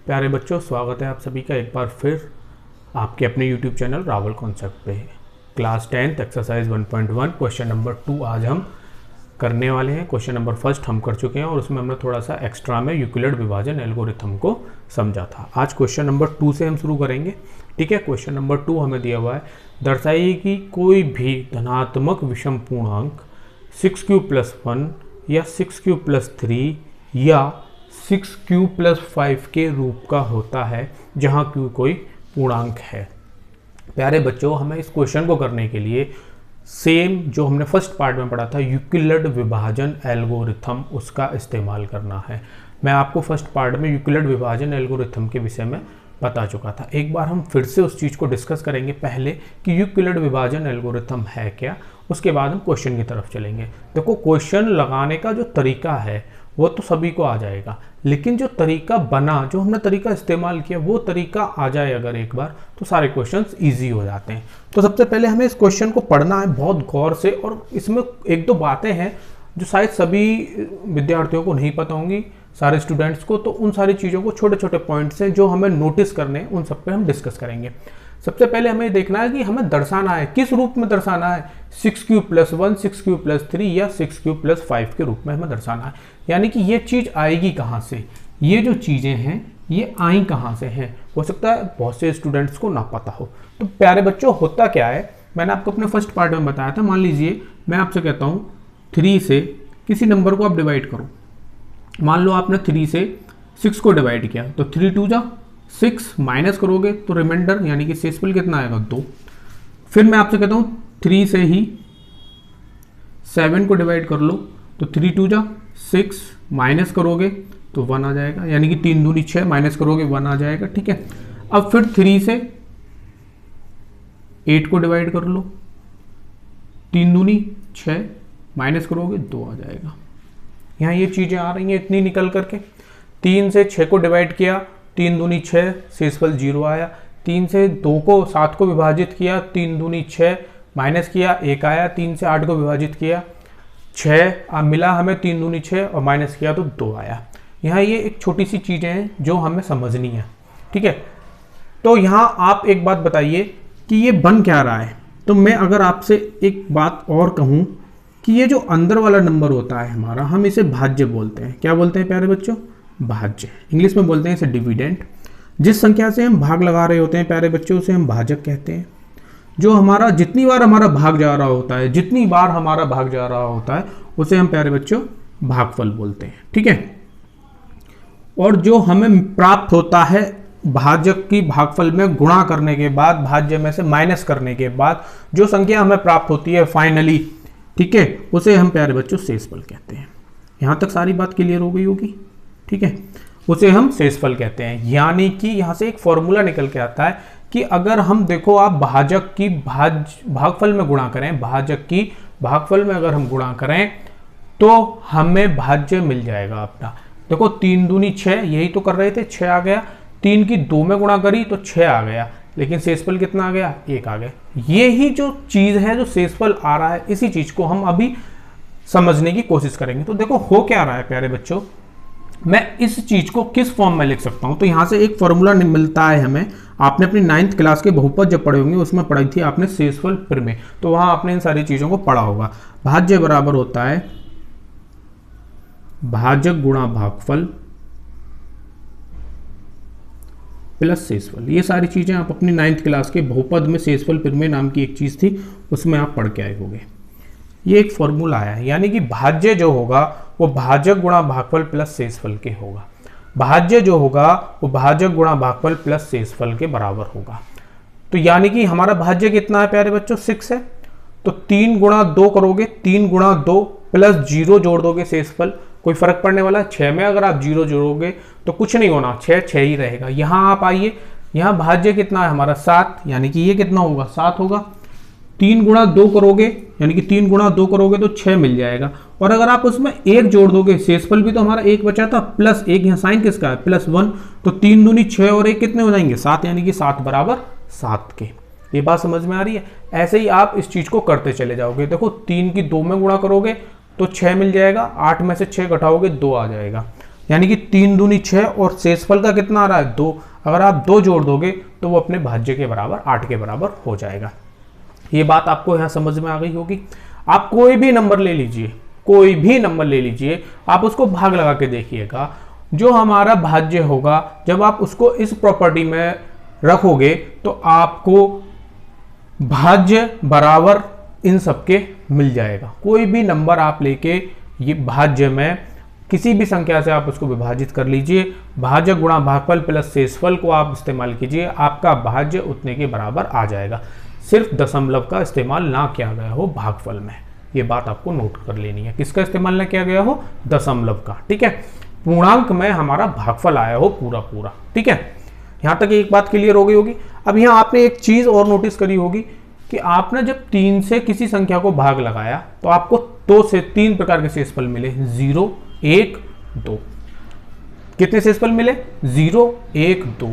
प्यारे बच्चों, स्वागत है आप सभी का एक बार फिर आपके अपने YouTube चैनल रावल कॉन्सेप्ट पे। Class 10th exercise 1.1 question number 2 आज हम करने वाले हैं। क्वेश्चन नंबर फर्स्ट हम कर चुके हैं और उसमें हमने थोड़ा सा एक्स्ट्रा में यूक्लिड विभाजन एल्गोरिथम को समझा था। आज क्वेश्चन नंबर 2 से हम शुरू करेंगे। ठीक है, क्वेश्चन नंबर 2 हमें दिया हुआ है, दर्शाइए कि कोई भी धनात्मक विषम पूर्णांक 6q+1 या 6q+3 या 6q+5 के रूप का होता है जहां q कोई पूर्णांक है। प्यारे बच्चों, हमें इस क्वेश्चन को करने के लिए सेम जो हमने फर्स्ट पार्ट में पढ़ा था यूक्लिड विभाजन एल्गोरिथम, उसका इस्तेमाल करना है। मैं आपको फर्स्ट पार्ट में यूक्लिड विभाजन एल्गोरिथम के विषय में बता चुका था। एक बार हम फिर से उस चीज़ को डिस्कस करेंगे पहले कि यूक्लिड विभाजन एल्गोरिथम है क्या, उसके बाद हम क्वेश्चन की तरफ चलेंगे। देखो, क्वेश्चन लगाने का जो तरीका है वो तो सभी को आ जाएगा, लेकिन जो तरीका बना, जो हमने तरीका इस्तेमाल किया, वो तरीका आ जाए अगर एक बार, तो सारे क्वेश्चंस इजी हो जाते हैं। तो सबसे पहले हमें इस क्वेश्चन को पढ़ना है बहुत गौर से, और इसमें एक दो बातें हैं जो शायद सभी विद्यार्थियों को नहीं पता होंगी, सारे स्टूडेंट्स को। तो उन सारी चीज़ों को, छोटे छोटे पॉइंट्स हैं जो हमें नोटिस करने हैं, उन सब पे हम डिस्कस करेंगे। सबसे पहले हमें देखना है कि हमें दर्शाना है, किस रूप में दर्शाना है। 6q+1, 6q+3 या 6q+5 के रूप में हमें दर्शाना है। यानी कि ये चीज़ आएगी कहाँ से, ये जो चीज़ें हैं ये आई कहाँ से हैं। हो सकता है बहुत से स्टूडेंट्स को ना पता हो। तो प्यारे बच्चों, होता क्या है, मैंने आपको अपने फर्स्ट पार्ट में बताया था। मान लीजिए मैं आपसे कहता हूँ 3 से किसी नंबर को आप डिवाइड करो। मान लो आपने 3 से 6 को डिवाइड किया, तो 3 2 जा 6, माइनस करोगे तो रिमाइंडर यानी कि शेषफल कितना आएगा, 2। फिर मैं आपसे कहता हूँ 3 से ही 7 को डिवाइड कर लो, तो 3 2 जा 6, माइनस करोगे तो 1 आ जाएगा, यानी कि 3 दूनी 6, माइनस करोगे 1 आ जाएगा। ठीक है, अब फिर 3 से 8 को डिवाइड कर लो, 3 दूनी 6, माइनस करोगे 2 आ जाएगा। यहाँ ये चीज़ें आ रही हैं इतनी निकल करके। 3 से 6 को डिवाइड किया, 3 दूनी 6, शेषफल 0 आया। 3 से 7 को विभाजित किया, 3 दूनी 6, माइनस किया 1 आया। 3 से 8 को विभाजित किया, 6 मिला हमें, 3 दूनी 6 और माइनस किया तो 2 आया। यहाँ ये एक छोटी सी चीज़ें हैं जो हमें समझनी है। ठीक है, तो यहाँ आप एक बात बताइए कि ये बन क्या रहा है। तो मैं अगर आपसे एक बात और कहूँ कि ये जो अंदर वाला नंबर होता है हमारा, हम इसे भाज्य बोलते हैं। क्या बोलते हैं प्यारे बच्चों? भाज्य। इंग्लिश में बोलते हैं इसे डिविडेंड। जिस संख्या से हम भाग लगा रहे होते हैं प्यारे बच्चों, उसे हम भाजक कहते हैं। जो हमारा जितनी बार हमारा भाग जा रहा होता है, जितनी बार हमारा भाग जा रहा होता है, उसे हम प्यारे बच्चों भागफल बोलते हैं। ठीक है, और जो हमें प्राप्त होता है भाजक की भागफल में गुणा करने के बाद, भाज्य में से माइनस करने के बाद जो संख्या हमें प्राप्त होती है फाइनली, ठीक है, उसे हम प्यारे बच्चों शेषफल कहते हैं। यहाँ तक सारी बात क्लियर हो गई होगी। ठीक है, उसे हम शेषफल कहते हैं। यानी कि यहाँ से एक फॉर्मूला निकल के आता है कि अगर हम देखो, आप भाजक की भागफल में गुणा करें, भाजक की भागफल में अगर हम गुणा करें तो हमें भाज्य मिल जाएगा अपना। देखो 3 दूनी 6, यही तो कर रहे थे, 6 आ गया। 3 की 2 में गुणा करी तो 6 आ गया, लेकिन शेषफल कितना आ गया, 1 आ गया। ये ही जो चीज़ है, जो शेषफल आ रहा है, इसी चीज़ को हम अभी समझने की कोशिश करेंगे। तो देखो हो क्या रहा है प्यारे बच्चों, मैं इस चीज को किस फॉर्म में लिख सकता हूं। तो यहां से एक फॉर्मूला मिलता है हमें। आपने अपनी 9th क्लास के बहुपद जब पढ़े होंगे, उसमें पढ़ी थी आपने शेषफल प्रमेय, तो वहां आपने इन सारी चीजों को पढ़ा होगा। भाज्य बराबर होता है भाजक गुणा भागफल प्लस शेषफल। ये सारी चीजें आप अपनी 9th क्लास के बहुपद में शेषफल प्रमेय नाम की एक चीज थी, उसमें आप पढ़ के आए होंगे। ये एक फॉर्मूला है, यानी कि भाज्य जो होगा वो भाजक गुणा भागफल प्लस शेषफल के होगा। भाज्य जो होगा वो भाजक गुणा भागफल प्लस शेषफल के बराबर होगा। तो यानी कि हमारा भाज्य कितना है प्यारे बच्चों, 6 है। तो 3 गुणा 2 करोगे, 3 गुणा 2 प्लस 0 जोड़ दोगे शेषफल, कोई फर्क पड़ने वाला है? 6 में अगर आप 0 जोड़ोगे तो कुछ नहीं होना, 6 ही रहेगा। यहाँ आप आइए, यहाँ भाज्य कितना है हमारा, 7, यानी कि ये कितना होगा, 7 होगा। 3 गुणा 2 करोगे, यानी कि 3 गुणा 2 करोगे तो 6 मिल जाएगा। और अगर आप उसमें 1 जोड़ दोगे, शेषफल भी तो हमारा 1 बचा था, प्लस 1, यहाँ साइन किसका है, +1, तो 3 दूनी 6 और 1 कितने हो जाएंगे, 7, यानी कि 7 बराबर 7 के। ये बात समझ में आ रही है? ऐसे ही आप इस चीज को करते चले जाओगे। देखो 3 की 2 में गुणा करोगे तो 6 मिल जाएगा, 8 में से 6 घटाओगे 2 आ जाएगा। यानी कि 3 दूनी 6 और शेषफल का कितना आ रहा है 2। अगर आप 2 जोड़ दोगे तो वो अपने भाज्य के बराबर 8 के बराबर हो जाएगा। ये बात आपको यहाँ समझ में आ गई होगी। आप कोई भी नंबर ले लीजिए, कोई भी नंबर ले लीजिए, आप उसको भाग लगा के देखिएगा, जो हमारा भाज्य होगा जब आप उसको इस प्रॉपर्टी में रखोगे तो आपको भाज्य बराबर इन सबके मिल जाएगा। कोई भी नंबर आप लेके ये भाज्य में किसी भी संख्या से आप उसको विभाजित कर लीजिए, भाज्य गुणा भागफल प्लस शेषफल को आप इस्तेमाल कीजिए, आपका भाज्य उतने के बराबर आ जाएगा। सिर्फ दशमलव का इस्तेमाल ना किया गया हो भागफल में, ये बात आपको नोट कर लेनी है। किसका इस्तेमाल ना किया गया हो? दशमलव का, ठीक है। पूर्णांक में हमारा भागफल आया हो पूरा पूरा, ठीक है। यहां तक एक बात क्लियर हो गई होगी। अब यहाँ आपने एक चीज और नोटिस करी होगी कि आपने जब 3 से किसी संख्या को भाग लगाया तो आपको 2 से 3 प्रकार के शेषफल मिले, 0, 1, 2। कितने शेषफल मिले? 0, 1, 2।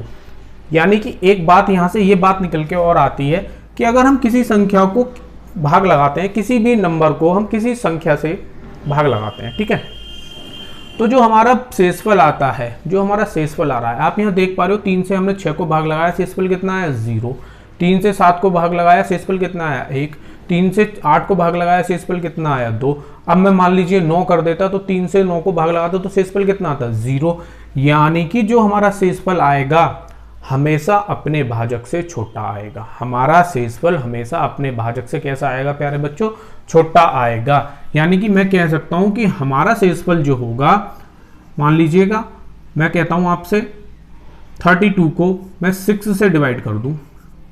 यानी कि एक बात यहां से ये बात निकल के और आती है कि अगर हम किसी संख्या को भाग लगाते हैं, किसी भी नंबर को हम किसी संख्या से भाग लगाते हैं, ठीक है, तो जो हमारा शेषफल आता है, जो हमारा शेषफल आ रहा है, आप यहाँ देख पा रहे हो 3 से हमने 6 को भाग लगाया, शेषफल कितना आया? 0। 3 से 7 को भाग लगाया, शेषफल कितना आया? 1। 3 से 8 को भाग लगाया, शेषफल कितना आया? 2। अब मैं मान लीजिए 9 कर देता तो 3 से 9 को भाग लगाता तो शेषफल कितना आता? 0। यानी कि जो हमारा शेषफल आएगा हमेशा अपने भाजक से छोटा आएगा। हमारा शेषफल हमेशा अपने भाजक से कैसा आएगा प्यारे बच्चों? छोटा आएगा। यानी कि मैं कह सकता हूं कि हमारा शेषफल जो होगा, मान लीजिएगा मैं कहता हूं आपसे 32 को मैं 6 से डिवाइड कर दूं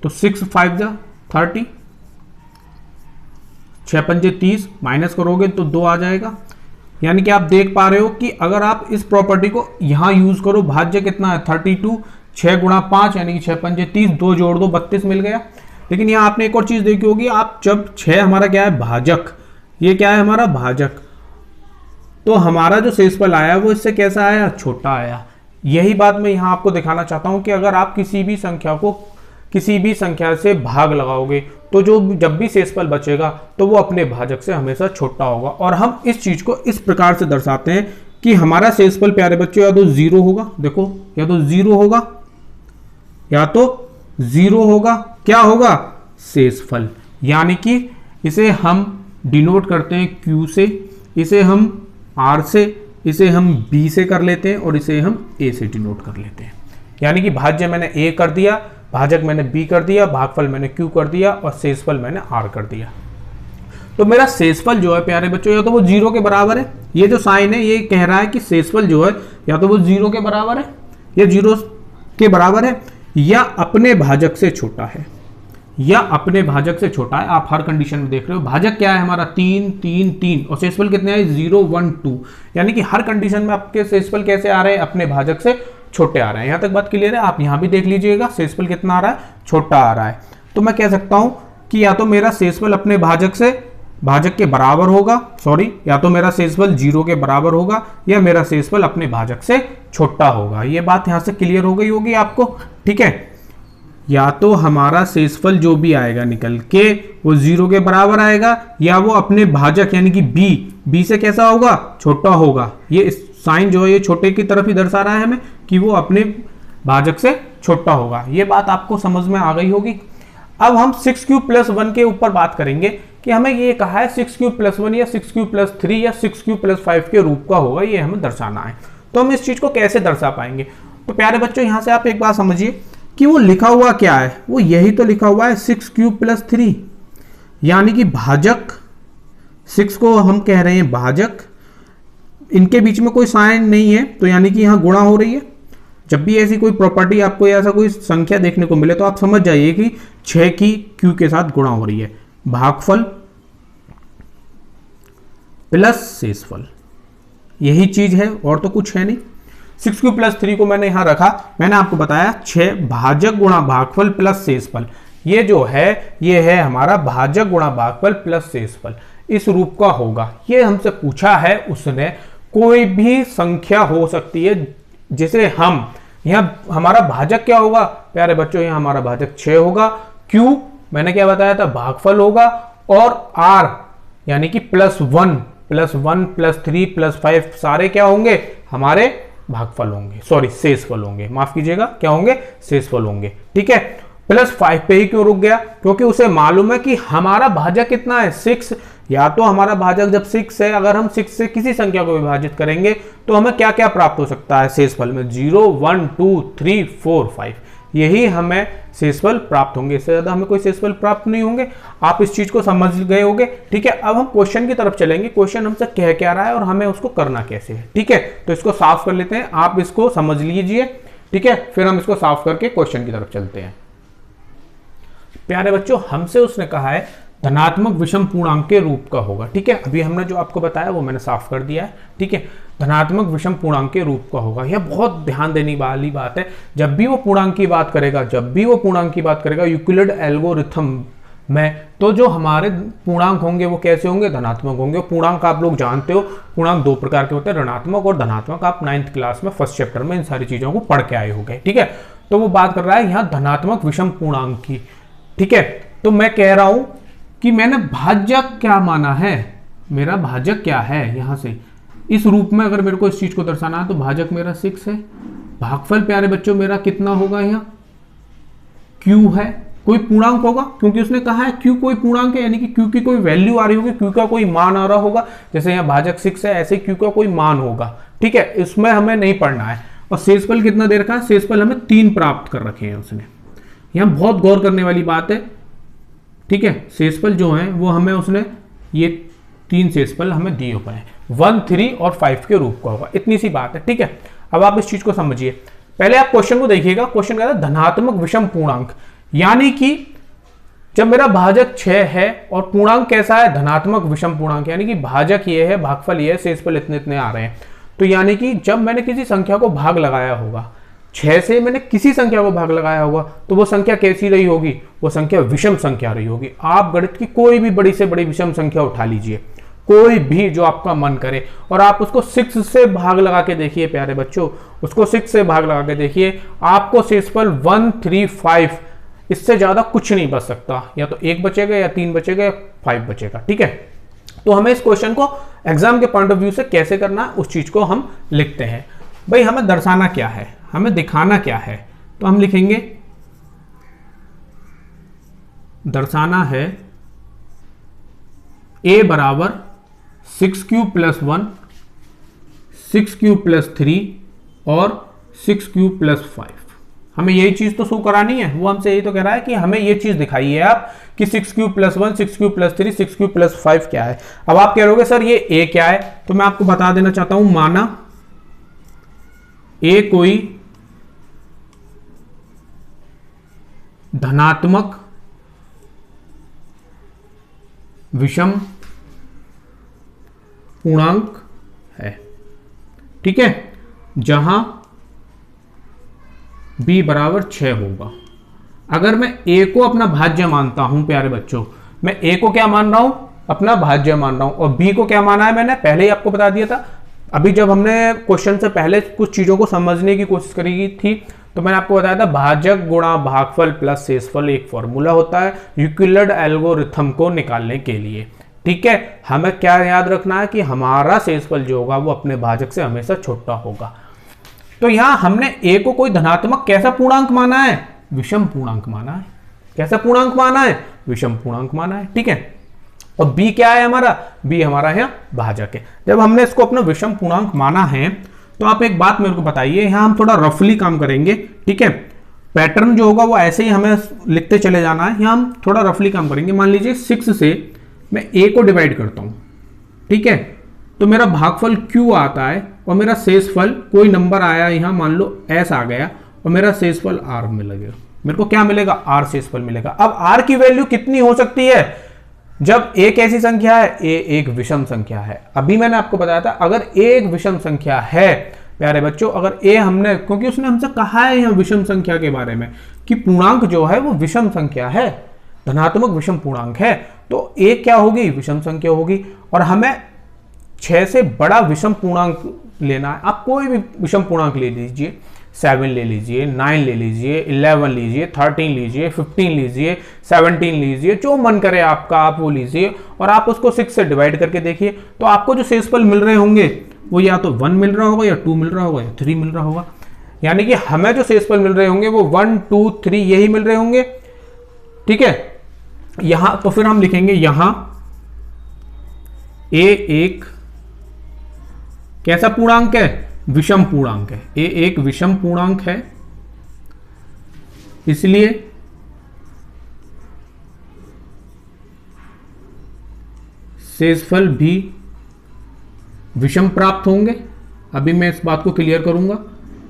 तो 6 5 जा 30, 6 पंजे 30, माइनस करोगे तो 2 आ जाएगा। यानी कि आप देख पा रहे हो कि अगर आप इस प्रॉपर्टी को यहां यूज करो, भाज्य कितना है? 32, 6 गुणा 5 यानी कि 6 पंजे 30, 2 जोड़ दो 32 मिल गया। लेकिन यहाँ आपने एक और चीज देखी होगी, आप जब 6 हमारा क्या है? भाजक, ये क्या है हमारा? भाजक, तो हमारा जो शेषफल आया वो इससे कैसा आया? छोटा आया। यही बात मैं यहाँ आपको दिखाना चाहता हूँ कि अगर आप किसी भी संख्या को किसी भी संख्या से भाग लगाओगे तो जो जब भी शेषफल बचेगा तो वो अपने भाजक से हमेशा छोटा होगा। और हम इस चीज को इस प्रकार से दर्शाते हैं कि हमारा शेषफल प्यारे बच्चों या तो 0 होगा, देखो, या तो 0 होगा, या तो 0 होगा, क्या होगा? शेषफल। यानी कि इसे हम डिनोट करते हैं Q से, इसे हम R से, इसे हम B से कर लेते हैं और इसे हम A से डिनोट कर लेते हैं। यानी कि भाज्य मैंने A कर दिया, भाजक मैंने B कर दिया, भागफल मैंने Q कर दिया और शेषफल मैंने R कर दिया। तो मेरा शेषफल जो है प्यारे बच्चों या तो वो 0 के बराबर है, ये जो साइन है ये कह रहा है कि शेषफल जो है या तो वो 0 के बराबर है या 0 के बराबर है या अपने भाजक से छोटा है, या अपने भाजक से छोटा है। आप हर कंडीशन में देख रहे हो भाजक क्या है हमारा? 3, 3, 3 और शेषफल कितने आए? 0, 1, 2। यानी कि हर कंडीशन में आपके शेषफल कैसे आ रहे हैं? अपने भाजक से छोटे आ रहे हैं। यहां तक बात क्लियर है? आप यहां भी देख लीजिएगा शेषफल कितना आ रहा है? छोटा आ रहा है। तो मैं कह सकता हूं कि या तो मेरा शेषफल अपने भाजक के बराबर होगा, सॉरी, या तो मेरा शेषफल 0 के बराबर होगा या मेरा शेषफल अपने भाजक से छोटा होगा। ये बात यहां से क्लियर हो गई होगी आपको, ठीक है। या तो हमारा शेषफल जो भी आएगा निकल के वो 0 के बराबर आएगा या वो अपने भाजक यानी कि B से कैसा होगा? छोटा होगा। ये साइन जो है ये छोटे की तरफ ही दर्शा रहा है हमें कि वो अपने भाजक से छोटा होगा। ये बात आपको समझ में आ गई होगी। अब हम 6³ + 1 के ऊपर बात करेंगे कि हमें ये कहा है 6³ + 1 या 6³ + 3 या 6³ + 5 के रूप का होगा, ये हमें दर्शाना है। तो हम इस चीज को कैसे दर्शा पाएंगे? तो प्यारे बच्चों यहां से आप एक बात समझिए कि वो लिखा हुआ क्या है, वो यही तो लिखा हुआ है 6³ + 3, यानी कि भाजक, 6 को हम कह रहे हैं भाजक, इनके बीच में कोई साइन नहीं है तो यानी कि यहां गुणा हो रही है। जब भी ऐसी कोई प्रॉपर्टी आपको ऐसा कोई संख्या देखने को मिले तो आप समझ जाइए कि 6 की Q के साथ गुणा हो रही है। भागफल प्लस शेषफल, यही चीज है और तो कुछ है नहीं। 6³ + 3 को मैंने यहां रखा, मैंने आपको बताया 6 भाजक गुणा भागफल प्लस शेषफल, ये जो है ये है हमारा भाजक गुणा भागफल प्लस शेषफल, इस रूप का होगा। ये हमसे पूछा है उसने, कोई भी संख्या हो सकती है जिसे हम यहाँ, हमारा भाजक क्या होगा प्यारे बच्चों? यहाँ हमारा भाजक 6 होगा, Q मैंने क्या बताया था? भागफल होगा, और R यानी कि +1 + 1 + 3 + 5 सारे क्या होंगे? हमारे भागफल होंगे, सॉरी शेषफल होंगे, माफ कीजिएगा, क्या होंगे, शेषफल होंगे। ठीक है, प्लस 5 पे ही क्यों रुक गया, क्योंकि उसे मालूम है कि हमारा भाजक कितना है 6, या तो हमारा भाजक जब 6 है, अगर हम 6 से किसी संख्या को विभाजित करेंगे तो हमें क्या क्या प्राप्त हो सकता है शेषफल में, 0 1 2 3 4 5, यही हमें शेषफल प्राप्त होंगे, इससे ज्यादा हमें कोई शेषफल प्राप्त नहीं होंगे। आप इस चीज को समझ गए होंगे। ठीक है, अब हम क्वेश्चन की तरफ चलेंगे, क्वेश्चन हमसे कह क्या रहा है और हमें उसको करना कैसे है। ठीक है, तो इसको साफ कर लेते हैं, आप इसको समझ लीजिए। ठीक है, फिर हम इसको साफ करके क्वेश्चन की तरफ चलते हैं। प्यारे बच्चों, हमसे उसने कहा है धनात्मक विषम पूर्णांक के रूप का होगा। ठीक है, अभी हमने जो आपको बताया वो मैंने साफ कर दिया है। ठीक है, धनात्मक विषम पूर्णांक के रूप का होगा, यह बहुत ध्यान देने वाली बात है। जब भी वो पूर्णांक की बात करेगा, यूक्लिड एल्गोरिथम में, तो जो हमारे पूर्णांक होंगे वो कैसे होंगे, धनात्मक होंगे। पूर्णांक आप लोग जानते हो, पूर्णांक 2 प्रकार के होते हैं, ऋणात्मक और धनात्मक। आप 9th क्लास में फर्स्ट चैप्टर में इन सारी चीजों को पढ़ के आए होंगे। ठीक है, तो वो बात कर रहा है यहाँ धनात्मक विषम पूर्णांक की। ठीक है, तो मैं कह रहा हूं कि मैंने भाजक क्या माना है, मेरा भाजक क्या है, यहां से इस रूप में अगर मेरे को इस चीज को दर्शाना है तो भाजक मेरा 6 है। भागफल प्यारे बच्चों मेरा कितना होगा, यहाँ q है, कोई पूर्णांक होगा, क्योंकि उसने कहा है q कोई पूर्णांक है, यानी कि q की कोई वैल्यू आ रही होगी, q का कोई मान आ रहा होगा। जैसे यहाँ भाजक 6 है, ऐसे q का कोई मान होगा। ठीक है, इसमें हमें नहीं पढ़ना है। और शेषफल कितना दे रखा है, शेषफल हमें 3 प्राप्त कर रखे हैं उसने। यहाँ बहुत गौर करने वाली बात है। ठीक है, शेषफल जो है वो हमें उसने ये 3 शेषफल हमें दिए हुए हैं, 1 3 और 5 के रूप का होगा, इतनी सी बात है। ठीक है, अब आप इस चीज को समझिए। पहले आप क्वेश्चन को देखिएगा, क्वेश्चन कहता है धनात्मक विषम पूर्णांक, यानी कि जब मेरा भाजक 6 है और पूर्णांक कैसा है, धनात्मक विषम पूर्णांक, यानी कि भाजक ये है, भागफल ये है, शेषफल इतने इतने आ रहे हैं। तो यानी कि जब मैंने किसी संख्या को भाग लगाया होगा, 6 से मैंने किसी संख्या को भाग लगाया होगा, तो वो संख्या कैसी रही होगी, वो संख्या विषम संख्या रही होगी। आप गणित की कोई भी बड़ी से बड़ी विषम संख्या उठा लीजिए, कोई भी जो आपका मन करे, और आप उसको 6 से भाग लगा के देखिए प्यारे बच्चों, उसको 6 से भाग लगा के देखिए, आपको शेषफल 1 3 5, इससे ज्यादा कुछ नहीं बच सकता। या तो 1 बचेगा, या 3 बचेगा, या 5 बचेगा। ठीक है, तो हमें इस क्वेश्चन को एग्जाम के पॉइंट ऑफ व्यू से कैसे करना है, उस चीज को हम लिखते हैं। भाई हमें दर्शाना क्या है, हमें दिखाना क्या है, तो हम लिखेंगे दर्शाना है a बराबर 6q + 1, 6q + 3 और 6q + 5। हमें यही चीज तो शो करानी है, वो हमसे यही तो कह रहा है कि हमें ये चीज दिखाइए आप कि 6q + 1, 6q + 3, 6q + 5 क्या है। अब आप कह रहोगे सर ये a क्या है, तो मैं आपको बता देना चाहता हूं, माना a कोई धनात्मक विषम पूर्णांक है। ठीक है, जहां b बराबर 6 होगा। अगर मैं a को अपना भाज्य मानता हूं प्यारे बच्चों, मैं a को क्या मान रहा हूं, अपना भाज्य मान रहा हूं, और b को क्या माना है, मैंने पहले ही आपको बता दिया था। अभी जब हमने क्वेश्चन से पहले कुछ चीजों को समझने की कोशिश करी थी, तो मैंने आपको बताया था भाजक गुणा भागफल प्लस शेषफल एक फॉर्मूला होता है यूक्लिड एल्गोरिथम को निकालने के लिए। ठीक है, हमें क्या याद रखना है कि हमारा शेषफल जो होगा वो अपने भाजक से हमेशा छोटा होगा। तो यहां हमने a को कोई धनात्मक कैसा पूर्णांक माना है, विषम पूर्णांक माना है। कैसा पूर्णांक माना है, विषम पूर्णांक माना है। ठीक है, और b क्या है हमारा, b हमारा यहाँ भाजक है। जब हमने इसको अपना विषम पूर्णांक माना है, तो आप एक बात मेरे को बताइए, यहाँ हम थोड़ा रफली काम करेंगे। ठीक है, पैटर्न जो होगा वो ऐसे ही हमें लिखते चले जाना है। यहाँ हम थोड़ा रफली काम करेंगे। मान लीजिए 6 से मैं a को डिवाइड करता हूँ। ठीक है, तो मेरा भागफल q आता है और मेरा शेषफल कोई नंबर आया, यहाँ मान लो s आ गया, और मेरा शेषफल r मिलेगा। मेरे को क्या मिलेगा, r शेषफल मिलेगा। अब r की वैल्यू कितनी हो सकती है, जब a कैसी संख्या है, a एक विषम संख्या है। अभी मैंने आपको बताया था अगर a एक विषम संख्या है प्यारे बच्चों, अगर a हमने, क्योंकि उसने हमसे कहा है यहाँ विषम संख्या के बारे में कि पूर्णांक जो है वो विषम संख्या है, धनात्मक विषम पूर्णांक है, तो a क्या होगी, विषम संख्या होगी। और हमें 6 से बड़ा विषम पूर्णांक लेना है। आप कोई भी विषम पूर्णांक ले लीजिए, 7 ले लीजिए, 9 ले लीजिए, 11 लीजिए, 13 लीजिए, 15 लीजिए, 17 लीजिए, जो मन करे आपका आप वो लीजिए, और आप उसको 6 से डिवाइड करके देखिए, तो आपको जो शेषफल मिल रहे होंगे वो या तो 1 मिल रहा होगा या 2 मिल रहा होगा या 3 मिल रहा होगा। यानी कि हमें जो शेषफल मिल रहे होंगे वो 1 2 3 यही मिल रहे होंगे। ठीक है, यहां तो फिर हम लिखेंगे यहां ए एक कैसा पूर्णांक है, विषम पूर्णांक है। ए एक विषम पूर्णांक है, इसलिए शेषफल भी विषम प्राप्त होंगे। अभी मैं इस बात को क्लियर करूंगा,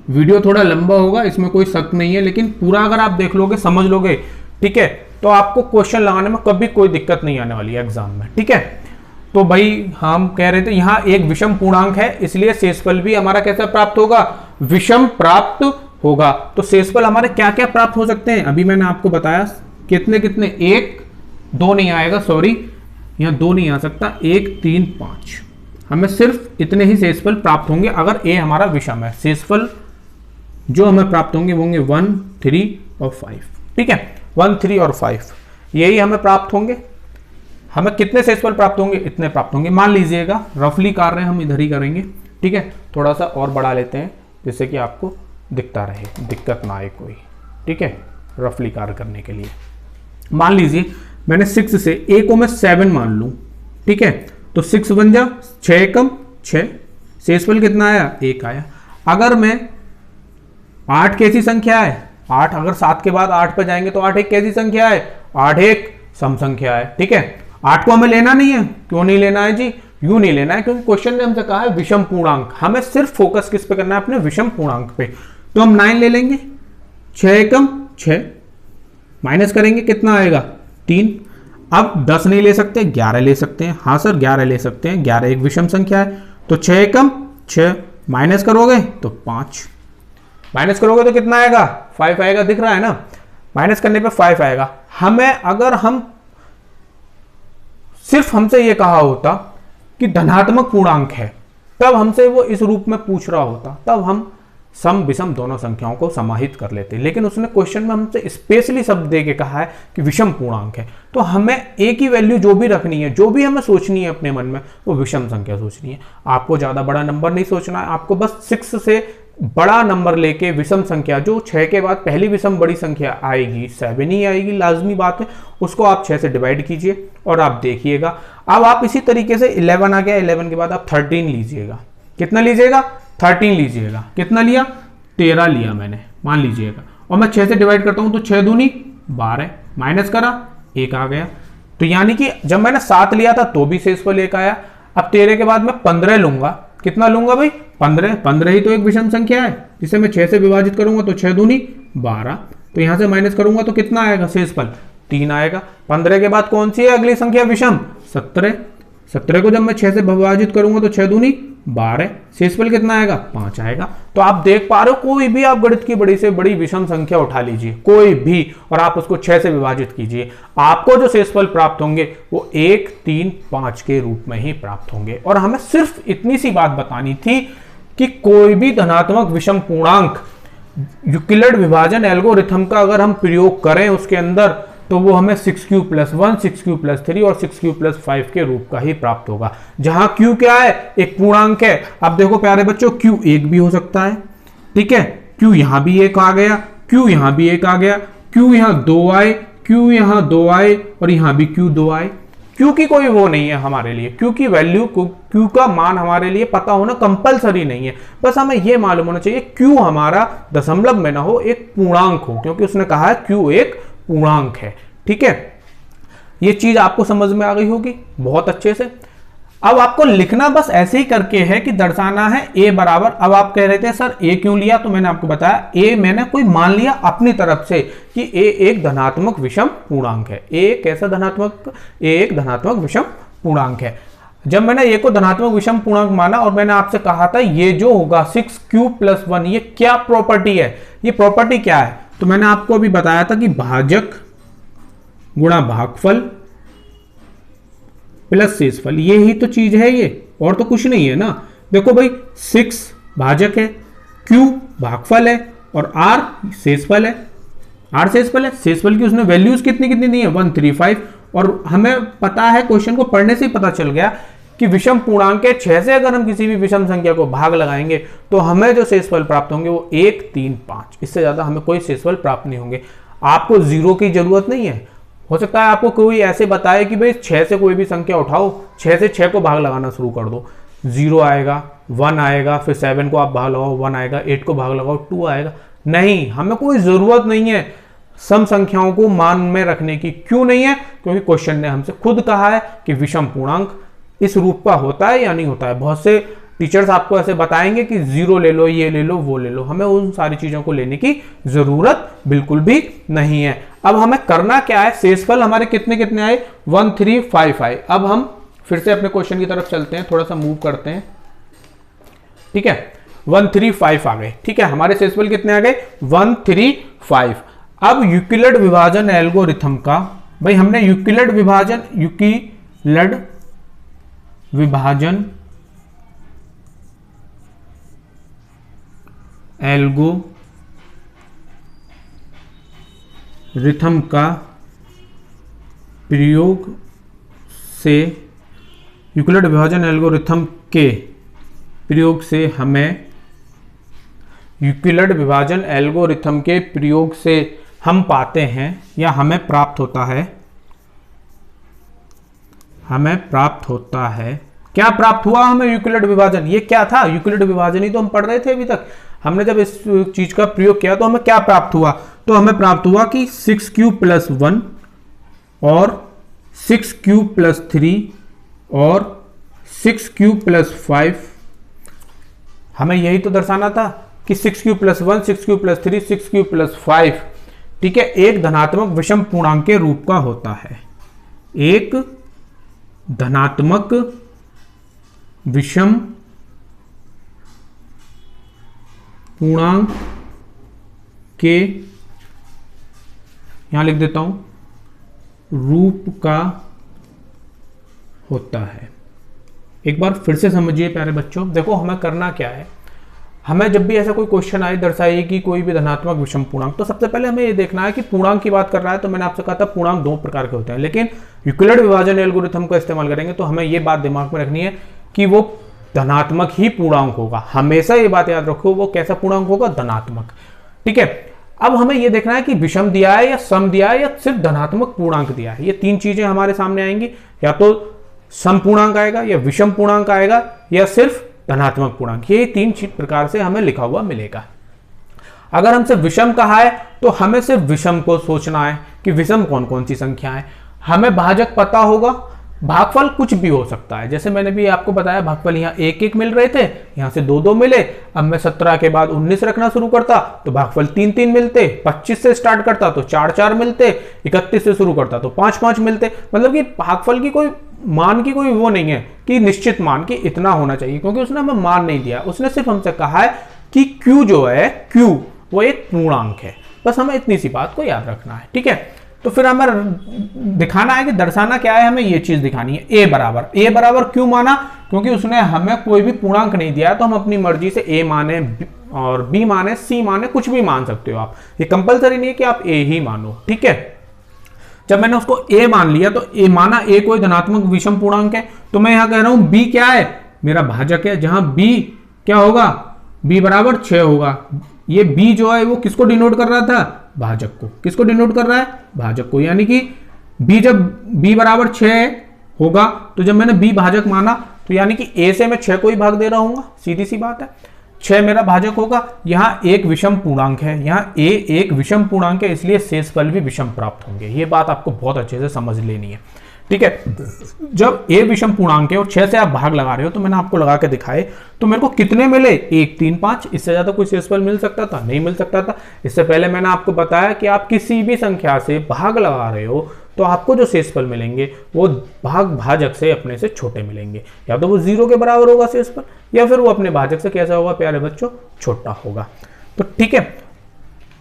वीडियो थोड़ा लंबा होगा, इसमें कोई शक नहीं है, लेकिन पूरा अगर आप देख लोगे, समझ लोगे, ठीक है, तो आपको क्वेश्चन लगाने में कभी कोई दिक्कत नहीं आने वाली है एग्जाम में। ठीक है, तो भाई हम कह रहे थे यहां एक विषम पूर्णांक है, इसलिए शेषफल भी हमारा कैसा प्राप्त होगा, विषम प्राप्त होगा। तो शेषफल हमारे क्या क्या प्राप्त हो सकते हैं, अभी मैंने आपको बताया कितने कितने, 1 2 नहीं आएगा, सॉरी यहां 2 नहीं आ सकता, 1 3 5, हमें सिर्फ इतने ही शेषफल प्राप्त होंगे अगर ए हमारा विषम है। शेषफल जो हमें प्राप्त होंगे वो होंगे 1 3 और 5। ठीक है, 1 3 और 5 यही हमें प्राप्त होंगे। हमें कितने शेषफल प्राप्त होंगे, इतने प्राप्त होंगे। मान लीजिएगा रफली कार्य हम इधर ही करेंगे। ठीक है, थोड़ा सा और बढ़ा लेते हैं जिससे कि आपको दिखता रहे, दिक्कत ना आए कोई। ठीक है, रफली कार्य करने के लिए मान लीजिए मैंने 6 से ए को मैं 7 मान लूं। ठीक है, तो 6 बन जा 6 एकम 6, शेषफल कितना आया, 1 आया। अगर मैं 8 कैसी संख्या है, 8 अगर 7 के बाद 8 पर जाएंगे तो 8 एक कैसी संख्या है, 8 एक सम संख्या है। ठीक है, 8 को हमें लेना नहीं है, क्यों नहीं लेना है जी, यूं नहीं लेना है क्योंकि क्वेश्चन ने हमसे कहा है विषम पूर्णांक, हमें सिर्फ फोकस किस पे करना है, अपने विषम पूर्णांक पे। तो हम 9 ले लेंगे, 6 एकम 6, माइनस करेंगे कितना आएगा 3। अब 10 नहीं ले सकते, 11 ले सकते हैं। हाँ सर 11 ले सकते हैं, 11 एक विषम संख्या है। तो 6 एकम 6, माइनस करोगे तो 5, माइनस करोगे तो कितना आएगा 5 आएगा, दिख रहा है ना, माइनस करने पे 5 आएगा। हमें अगर हम सिर्फ हमसे ये कहा होता कि धनात्मक पूर्णांक है, तब हमसे वो इस रूप में पूछ रहा होता, तब हम सम विषम दोनों संख्याओं को समाहित कर लेते, लेकिन उसने क्वेश्चन में हमसे स्पेशली शब्द दे के कहा है कि विषम पूर्णांक है। तो हमें एक ही वैल्यू जो भी रखनी है, जो भी हमें सोचनी है अपने मन में, वो विषम संख्या सोचनी है। आपको ज्यादा बड़ा नंबर नहीं सोचना है, आपको बस 6 से बड़ा नंबर लेके विषम संख्या, जो 6 के बाद पहली विषम बड़ी संख्या आएगी 7 ही आएगी, लाजमी बात है, उसको आप 6 से डिवाइड कीजिए और आप देखिएगा। अब आप इसी तरीके से 11 आ गया, 11 के बाद आप 13 लीजिएगा। कितना लीजिएगा, 13 लीजिएगा। कितना लिया, 13 लिया मैंने, मान लीजिएगा, और मैं 6 से डिवाइड करता हूं तो 6 दूनी 12, माइनस करा 1 आ गया। तो यानी कि जब मैंने 7 लिया था तो भी शेषफल 1 आया। अब 13 के बाद मैं 15 लूंगा, कितना लूंगा भाई 15, 15 ही तो एक विषम संख्या है, जिसे मैं 6 से विभाजित करूंगा तो 6 दूनी 12, तो यहां से माइनस करूंगा तो कितना आएगा शेषफल 3 आएगा। 15 के बाद कौन सी है अगली संख्या विषम, 17, 17 को जब मैं 6 से विभाजित करूंगा तो 6 दूनी 12, शेषफल कितना आएगा 5 आएगा। तो आप देख पा रहे हो, कोई भी आप गणित की बड़ी से बड़ी विषम संख्या उठा लीजिए, कोई भी, और आप उसको 6 से विभाजित कीजिए, आपको जो शेषफल प्राप्त होंगे वो 1 3 5 के रूप में ही प्राप्त होंगे। और हमें सिर्फ इतनी सी बात बतानी थी कि कोई भी धनात्मक विषम पूर्णांक यूक्लिड विभाजन एल्गोरिथम का अगर हम प्रयोग करें उसके अंदर, तो वो हमें 6q + 1 6q + 3 और 6q + 5 के रूप का ही प्राप्त होगा, जहां q क्या है, एक पूर्णांक है। अब देखो प्यारे बच्चों, q 1 भी हो सकता है। ठीक है, q यहां भी 1 आ गया, q यहां भी 1 आ गया, q यहां 2 आए, q यहां 2 आए, और यहां भी q 2 आए। q की कोई वो नहीं है हमारे लिए, q की वैल्यू को, q का मान हमारे लिए पता होना कंपलसरी नहीं है, बस हमें यह मालूम होना चाहिए q हमारा दशमलव में ना हो, एक पूर्णांक हो, क्योंकि उसने कहा है q एक पूर्णांक है। ठीक है, ये चीज आपको समझ में आ गई होगी बहुत अच्छे से। अब आपको लिखना बस ऐसे ही करके है कि दर्शाना है a बराबर। अब आप कह रहे थे सर a क्यों लिया, तो मैंने आपको बताया a मैंने कोई मान लिया अपनी तरफ से कि a एक धनात्मक विषम पूर्णांक है। a कैसा धनात्मक, a एक धनात्मक विषम पूर्णांक है। जब मैंने a को धनात्मक विषम पूर्णांक माना, और मैंने आपसे कहा था ये जो होगा 6q + 1, ये क्या प्रॉपर्टी है, ये प्रॉपर्टी क्या है, तो मैंने आपको अभी बताया था कि भाजक गुणा भागफल प्लस शेषफल, ये ही तो चीज है ये, और तो कुछ नहीं है ना। देखो भाई 6 भाजक है, q भागफल है, और r शेषफल है। r शेषफल है, शेषफल की उसने वैल्यूज कितनी कितनी दी है 1 3 5, और हमें पता है क्वेश्चन को पढ़ने से ही पता चल गया कि विषम पूर्णांक के 6 से अगर हम किसी भी विषम संख्या को भाग लगाएंगे तो हमें जो शेषफल प्राप्त होंगे वो 1, 3, 5, इससे ज्यादा हमें कोई शेषफल प्राप्त नहीं होंगे। आपको 0 की जरूरत नहीं है। हो सकता है आपको कोई ऐसे बताए कि भाई 6 से कोई भी संख्या उठाओ, 6 से 6 को भाग लगाना शुरू कर दो, 0 आएगा, 1 आएगा, फिर 7 को आप भाग लगाओ 1 आएगा, 8 को भाग लगाओ 2 आएगा। नहीं, हमें कोई जरूरत नहीं है सम संख्याओं को मान में रखने की। क्यों नहीं है? क्योंकि क्वेश्चन ने हमसे खुद कहा है कि विषम पूर्णांक इस रूप का होता है या नहीं होता है। बहुत से टीचर्स आपको ऐसे बताएंगे कि 0 ले लो, ये ले लो, वो ले लो। हमें उन सारी चीजों को लेने की जरूरत बिल्कुल भी नहीं है। अब हमें करना क्या है, शेषफल हमारे कितने कितने आए, 1, 3, 5 आए। अब हम फिर से अपने क्वेश्चन की तरफ चलते हैं, थोड़ा सा मूव करते हैं। ठीक है, 1, 3, 5 आ गए। ठीक है, हमारे शेषफल कितने आ गए, 1, 3, 5। अब यूक्लिड विभाजन एल्गोरिथम का, भाई हमने यूक्लिड विभाजन एल्गोरिथम का प्रयोग से, यूक्लिड विभाजन एल्गोरिथम के प्रयोग से हमें, यूक्लिड विभाजन एल्गोरिथम के प्रयोग से हम पाते हैं या हमें प्राप्त होता है, क्या प्राप्त हुआ हमें यूक्लिड विभाजन? ये क्या था? यूक्लिड विभाजन ही तो हम पढ़ रहे थे अभी तक। हमने जब इस चीज का प्रयोग किया तो हमें क्या प्राप्त हुआ? तो हमें प्राप्त हुआ कि 6q + 1 और 6q + 3 और 6q + 5, हमें यही तो दर्शाना था कि 6q + 1, 6q + 3, 6q + 5, ठीक है, एक धनात्मक विषम पूर्णांक के रूप का होता है। एक धनात्मक विषम पूर्णांक के, यहां लिख देता हूं, रूप का होता है। एक बार फिर से समझिए प्यारे बच्चों, देखो हमें करना क्या है। हमें जब भी ऐसा कोई क्वेश्चन आए, दर्शाइए कि कोई भी धनात्मक विषम पूर्णांक, तो सबसे पहले हमें ये देखना है कि पूर्णांक की बात कर रहा है। तो मैंने आपसे कहा था पूर्णांक 2 प्रकार के होते हैं, लेकिन यूक्लिड विभाजन एल्गोरिथम का इस्तेमाल करेंगे तो हमें ये बात दिमाग में रखनी है कि वो धनात्मक ही पूर्णांक होगा। हमेशा ये बात याद रखो, वो कैसा पूर्णांक होगा, धनात्मक। ठीक है, अब हमें ये देखना है कि विषम दिया है या सम दिया है या सिर्फ धनात्मक पूर्णांक दिया है। ये 3 चीजें हमारे सामने आएंगी, या तो सम पूर्णांक आएगा, या विषम पूर्णांक आएगा, या सिर्फ धनात्मक पूर्णांक। ये 3 प्रकार से हमें लिखा हुआ मिलेगा। अगर हमसे विषम कहा है तो हमें सिर्फ विषम को सोचना है कि विषम कौन कौन सी संख्या है। हमें भाजक पता होगा, भागफल कुछ भी हो सकता है। जैसे मैंने भी आपको बताया, भागफल यहाँ 1-1 मिल रहे थे, यहाँ से 2-2 मिले। अब मैं 17 के बाद 19 रखना शुरू करता तो भागफल 3-3 मिलते, 25 से स्टार्ट करता तो 4-4 मिलते, 31 से शुरू करता तो 5-5 मिलते। मतलब कि भागफल की कोई मान की कोई वो नहीं है कि निश्चित मान की इतना होना चाहिए, क्योंकि उसने हमें मान नहीं दिया। उसने सिर्फ हमसे कहा है कि Q जो है, Q वो एक पूर्णांक है। बस हमें इतनी सी बात को याद रखना है। ठीक है, तो फिर हमें दिखाना है कि दर्शाना क्या है, हमें ये चीज दिखानी है। a बराबर क्यों माना? क्योंकि उसने हमें कोई भी पूर्णांक नहीं दिया, तो हम अपनी मर्जी से a माने और b माने, c माने, कुछ भी मान सकते हो आप। ये कंपलसरी नहीं है कि आप a ही मानो। ठीक है, जब मैंने उसको a मान लिया तो a माना, a कोई धनात्मक विषम पूर्णांक है, तो मैं यहां कह रहा हूं b क्या है, मेरा भाजक है, जहां b क्या होगा, b बराबर 6 होगा। ये b जो है वो किसको डिनोट कर रहा था, भाजक को। किसको डिनोट कर रहा है, भाजक को। यानी कि b जब b बराबर 6 होगा, तो जब मैंने b भाजक माना तो यानी कि a से मैं 6 को ही भाग दे रहा हूँ, सीधी सी बात है। 6 मेरा भाजक होगा। यहाँ एक विषम पूर्णांक है, यहाँ a एक विषम पूर्णांक है, इसलिए शेषफल भी विषम प्राप्त होंगे। ये बात आपको बहुत अच्छे से समझ लेनी है। ठीक है, जब a विषम पूर्णांक है और 6 से आप भाग लगा रहे हो, तो मैंने आपको लगा के दिखाए, तो मेरे को कितने मिले, 1, 3, 5। इससे ज्यादा कोई शेषफल मिल सकता था? नहीं मिल सकता था। इससे पहले मैंने आपको बताया कि आप किसी भी संख्या से भाग लगा रहे हो तो आपको जो शेषफल मिलेंगे वो भाग भाजक से अपने से छोटे मिलेंगे। या तो वो 0 के बराबर होगा शेषफल, या फिर वो अपने भाजक से कैसा होगा प्यारे बच्चों, छोटा होगा। तो ठीक है,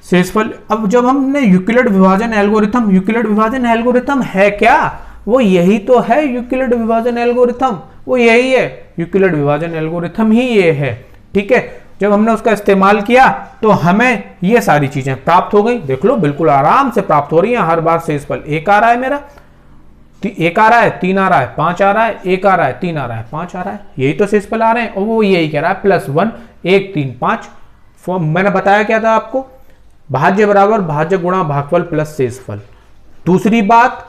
शेषफल। अब जब हमने यूक्लिड विभाजन एल्गोरिथम, यूक्लिड विभाजन एल्गोरिथम है क्या, वो यही तो है यूक्लिड विभाजन एल्गोरिथम, वो यही है, यूक्लिड विभाजन एल्गोरिथम ही ये है। ठीक है, जब हमने उसका इस्तेमाल किया तो हमें ये सारी चीजें प्राप्त हो गई। देख लो, बिल्कुल आराम से प्राप्त हो रही है। हर बार शेषफल 1 आ रहा है मेरा। एक आ रहा है, 3 आ रहा है, 5 आ रहा है, 1 आ रहा है, 3 आ रहा है, 5 आ रहा है, यही तो शेषफल आ रहे हैं और वो यही कह रहा है +1 1 3 5। मैंने बताया क्या था आपको, भाज्य बराबर भाज्य गुणा भागफल प्लस शेषफल। दूसरी बात,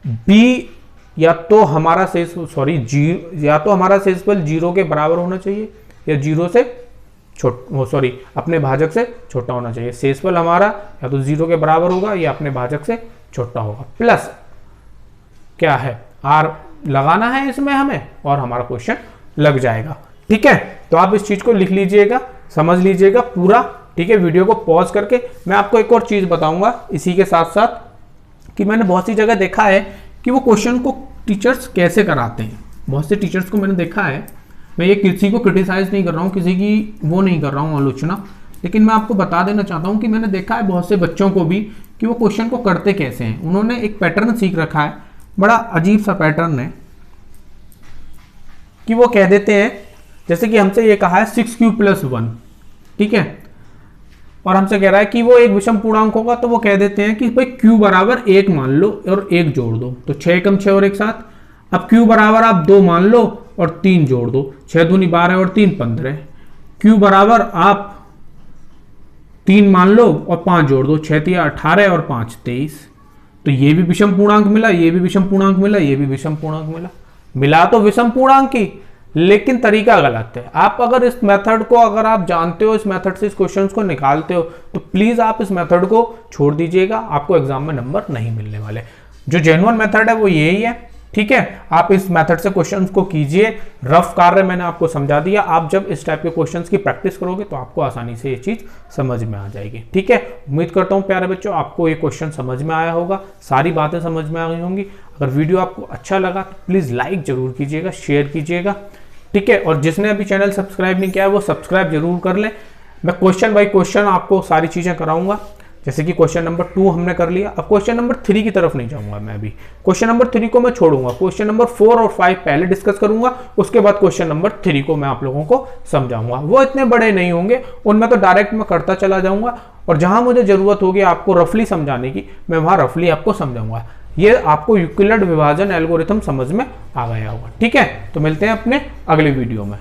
बी या तो हमारा या तो हमारा शेषफल 0 के बराबर होना चाहिए या 0 से अपने भाजक से छोटा होना चाहिए। शेषफल हमारा या तो 0 के बराबर होगा या अपने भाजक से छोटा होगा। प्लस क्या है, आर लगाना है इसमें हमें और हमारा क्वेश्चन लग जाएगा। ठीक है, तो आप इस चीज को लिख लीजिएगा, समझ लीजिएगा पूरा। ठीक है, वीडियो को पॉज करके मैं आपको एक और चीज बताऊंगा इसी के साथ साथ, कि मैंने बहुत सी जगह देखा है कि वो क्वेश्चन को टीचर्स कैसे कराते हैं। बहुत से टीचर्स को मैंने देखा है, मैं ये किसी को क्रिटिसाइज नहीं कर रहा हूँ, किसी की वो नहीं कर रहा हूँ आलोचना, लेकिन मैं आपको बता देना चाहता हूँ कि मैंने देखा है बहुत से बच्चों को भी कि वो क्वेश्चन को करते कैसे हैं। उन्होंने एक पैटर्न सीख रखा है, बड़ा अजीब सा पैटर्न है, कि वो कह देते हैं, जैसे कि हमसे ये कहा है 6q + 1, ठीक है, और हमसे कह रहा है कि वो एक विषम पूर्णांक होगा, तो वो कह देते हैं कि भाई q बराबर 1 मान लो और 1 जोड़ दो, तो 6 × 6 और 1 7। अब q बराबर आप 2 मान लो और 3 जोड़ दो, 6 दूनी 12 और 3 15। q बराबर आप 3 मान लो और 5 जोड़ दो, 6 × 18 और 5 23। तो ये भी विषम पूर्णांक मिला, ये भी विषम पूर्णांक मिला, ये भी विषम पूर्णांक मिला तो विषम पूर्णांक ही, लेकिन तरीका गलत है। आप अगर इस मेथड को अगर आप जानते हो, इस मेथड से इस क्वेश्चंस को निकालते हो, तो प्लीज आप इस मेथड को छोड़ दीजिएगा, आपको एग्जाम में नंबर नहीं मिलने वाले। जो जेन्युइन मेथड है वो यही है। ठीक है, आप इस मेथड से क्वेश्चंस को कीजिए। रफ कार्य मैंने आपको समझा दिया, आप जब इस टाइप के क्वेश्चंस की प्रैक्टिस करोगे तो आपको आसानी से ये चीज समझ में आ जाएगी। ठीक है, उम्मीद करता हूँ प्यारे बच्चों आपको ये क्वेश्चन समझ में आया होगा, सारी बातें समझ में आ गई होंगी। अगर वीडियो आपको अच्छा लगा तो प्लीज लाइक जरूर कीजिएगा, शेयर कीजिएगा। ठीक है, और जिसने अभी चैनल सब्सक्राइब नहीं किया है वो सब्सक्राइब जरूर कर ले। मैं क्वेश्चन बाय क्वेश्चन आपको सारी चीजें कराऊंगा। जैसे कि क्वेश्चन नंबर 2 हमने कर लिया, अब क्वेश्चन नंबर 3 की तरफ नहीं जाऊंगा मैं अभी। क्वेश्चन नंबर 3 को मैं छोड़ूंगा, क्वेश्चन नंबर 4 और 5 पहले डिस्कस करूंगा, उसके बाद क्वेश्चन नंबर 3 को मैं आप लोगों को समझाऊंगा। वो इतने बड़े नहीं होंगे, उनमें तो डायरेक्ट मैं करता चला जाऊंगा, और जहां मुझे जरूरत होगी आपको रफली समझाने की, मैं वहां रफली आपको समझाऊंगा। ये आपको यूक्लिड विभाजन एल्गोरिथम समझ में आ गया होगा। ठीक है, तो मिलते हैं अपने अगले वीडियो में।